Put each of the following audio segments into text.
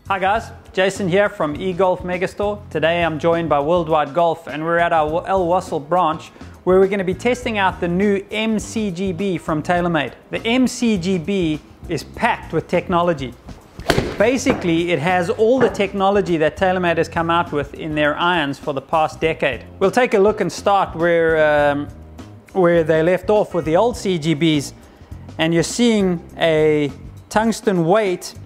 Hi guys, Jason here from eGolf Megastore. Today I'm joined by Worldwide Golf and we're at our El Wasl branch where we're going to be testing out the new M CGB from TaylorMade. The M CGB is packed with technology. Basically, it has all the technology that TaylorMade has come out with in their irons for the past decade. We'll take a look and start where they left off with the old CGBs, and you're seeing a tungsten weight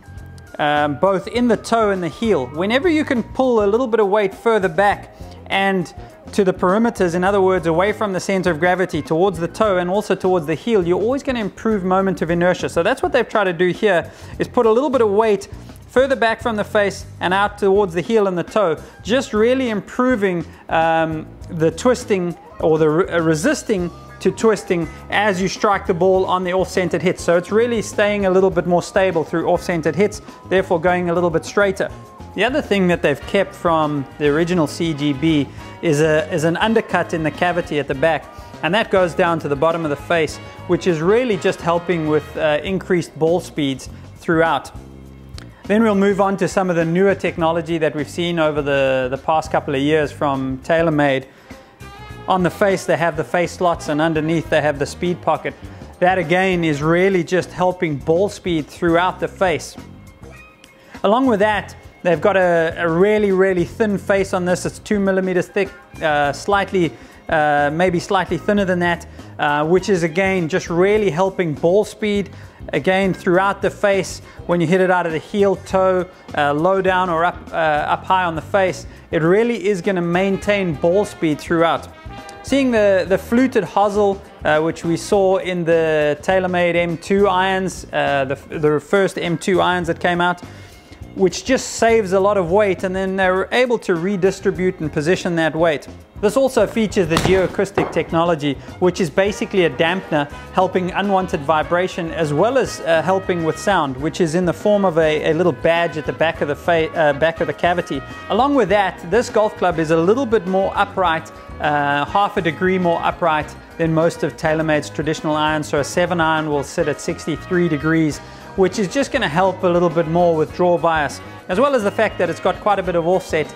both in the toe and the heel. Whenever you can pull a little bit of weight further back and to the perimeters, in other words, away from the center of gravity towards the toe and also towards the heel, you're always going to improve moment of inertia. So that's what they've tried to do here, is put a little bit of weight further back from the face and out towards the heel and the toe, just really improving the twisting or the resisting to twisting as you strike the ball on the off-centered hits. So it's really staying a little bit more stable through off-centered hits, therefore going a little bit straighter. The other thing that they've kept from the original CGB is an undercut in the cavity at the back, and that goes down to the bottom of the face, which is really just helping with increased ball speeds throughout. Then we'll move on to some of the newer technology that we've seen over the past couple of years from TaylorMade. On the face they have the face slots, and underneath they have the speed pocket. That again is really just helping ball speed throughout the face. Along with that, they've got a really thin face on this. It's 2 millimeters thick, maybe slightly thinner than that, which is again just really helping ball speed again throughout the face. When you hit it out of the heel, toe, low down or up high on the face, it really is going to maintain ball speed throughout. Seeing the fluted hosel, which we saw in the TaylorMade M2 irons, the first M2 irons that came out, which just saves a lot of weight, and then they're able to redistribute and position that weight. This also features the geoacoustic technology, which is basically a dampener helping unwanted vibration as well as helping with sound, which is in the form of a little badge at the back of the cavity. Along with that, this golf club is a little bit more upright, half a degree more upright than most of TaylorMade's traditional irons. So a 7-iron will sit at 63 degrees, which is just going to help a little bit more with draw bias, as well as the fact that it's got quite a bit of offset.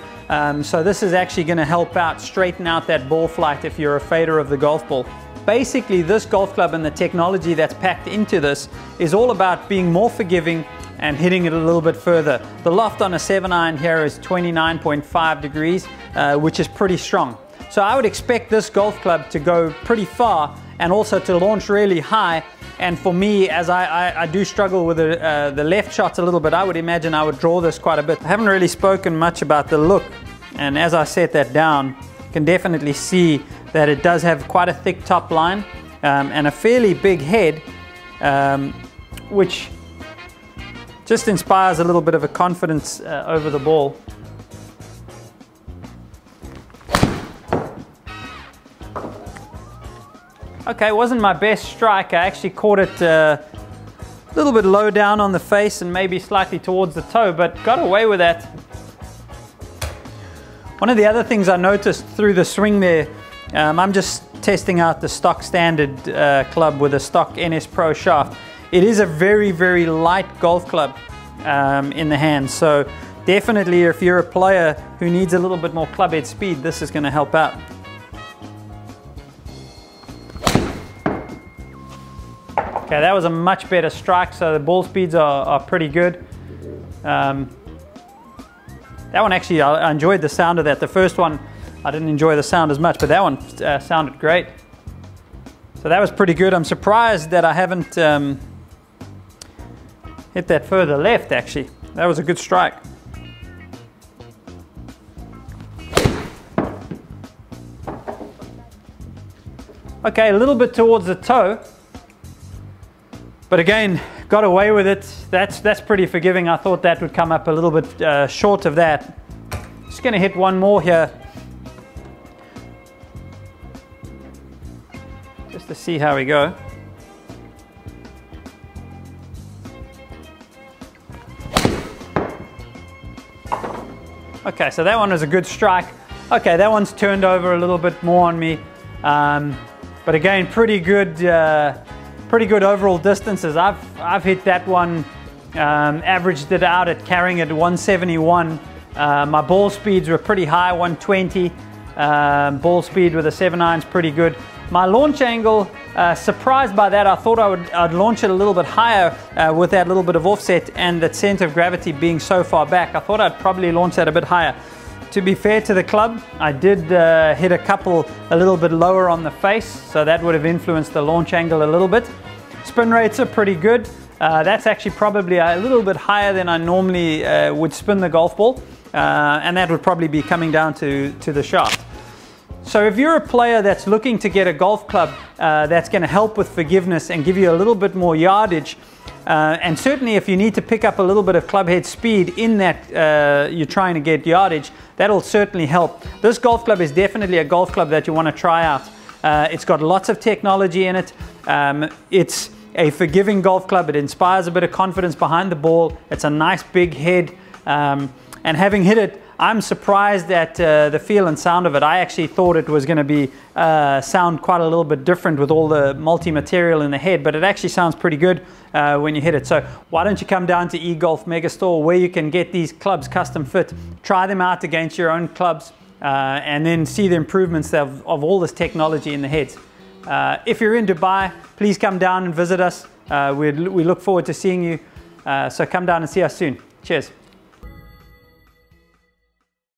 So this is actually going to help out, straighten out that ball flight if you're a fader of the golf ball. Basically, this golf club and the technology that's packed into this is all about being more forgiving and hitting it a little bit further. The loft on a 7-iron here is 29.5 degrees, which is pretty strong. So I would expect this golf club to go pretty far and also to launch really high. And for me, as I do struggle with the left shots a little bit, I would imagine I would draw this quite a bit. I haven't really spoken much about the look, and as I set that down, you can definitely see that it does have quite a thick top line and a fairly big head, which just inspires a little bit of a confidence over the ball. Okay, it wasn't my best strike. I actually caught it a little bit low down on the face and maybe slightly towards the toe, but got away with that. One of the other things I noticed through the swing there, I'm just testing out the stock standard club with a stock NS Pro shaft. It is a very light golf club in the hand, so definitely if you're a player who needs a little bit more club head speed, this is going to help out. Okay, that was a much better strike, so the ball speeds are pretty good. That one actually, I enjoyed the sound of that. The first one, I didn't enjoy the sound as much, but that one sounded great. So that was pretty good. I'm surprised that I haven't hit that further left, actually. That was a good strike. Okay, a little bit towards the toe. But again, got away with it. That's pretty forgiving. I thought that would come up a little bit short of that. Just going to hit one more here, just to see how we go. Okay, so that one was a good strike. Okay, that one's turned over a little bit more on me, but again, pretty good overall distances. I've hit that one averaged it out at carrying it 171. My ball speeds were pretty high, 120. Ball speed with a 7 iron's pretty good. My launch angle, surprised by that. I thought I'd launch it a little bit higher with that little bit of offset and the center of gravity being so far back. I thought I'd probably launch that a bit higher. To be fair to the club, I did hit a couple a little bit lower on the face, so that would have influenced the launch angle a little bit. Spin rates are pretty good. That's actually probably a little bit higher than I normally would spin the golf ball, and that would probably be coming down to the shaft. So if you're a player that's looking to get a golf club that's going to help with forgiveness and give you a little bit more yardage, and certainly if you need to pick up a little bit of club head speed in that you're trying to get yardage, that'll certainly help. This golf club is definitely a golf club that you want to try out. It's got lots of technology in it. It's a forgiving golf club. It inspires a bit of confidence behind the ball. It's a nice big head, and having hit it, I'm surprised at the feel and sound of it. I actually thought it was going to be sound quite a little bit different with all the multi-material in the head, but it actually sounds pretty good when you hit it. So why don't you come down to eGolf Megastore, where you can get these clubs custom fit, try them out against your own clubs, and then see the improvements of all this technology in the heads. If you're in Dubai, please come down and visit us. We look forward to seeing you. So come down and see us soon. Cheers.